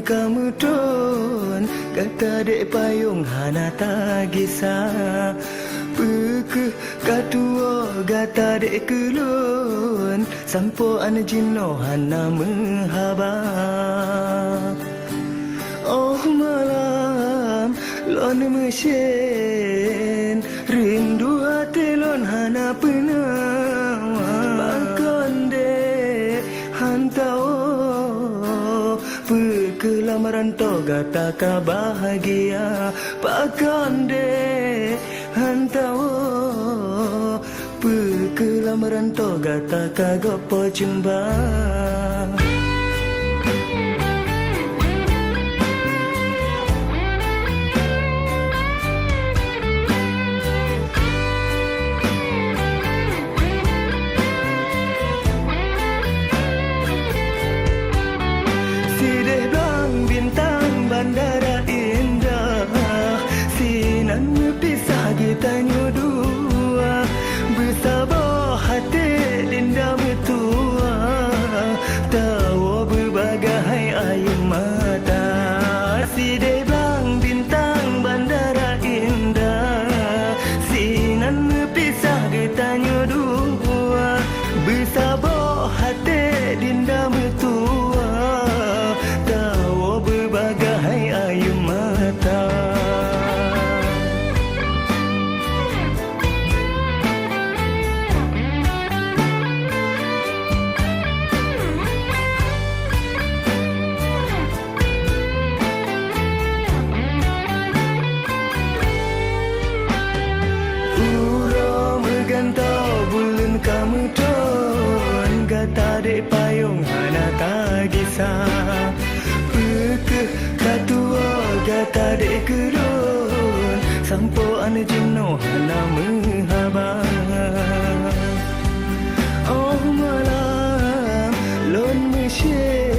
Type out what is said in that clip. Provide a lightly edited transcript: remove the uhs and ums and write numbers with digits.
kamu ton kata dek payung hana tagisa Peke katua gata dek kelun sampo an jinno hana menghaba Oh malam lon mesyen rindu hati lon hana pernah Bakon dek hantau Perkelamaran to gata ka bahagia Pakon dek hantau Perkelamaran to gata ka gopo jumpa Bandara indah sinan pisah kita dua bersabar hati linda betua tahu berbagai air mata si debang bintang bandara indah sinan pisah kita dua bersabar hati linda betua tahu berbagai air mata Uro megantau bulan kamu ton gata dek payung hana tagisah Katua gata dek kerun sampo an jinno hana menghaba Oh malam lon mesyen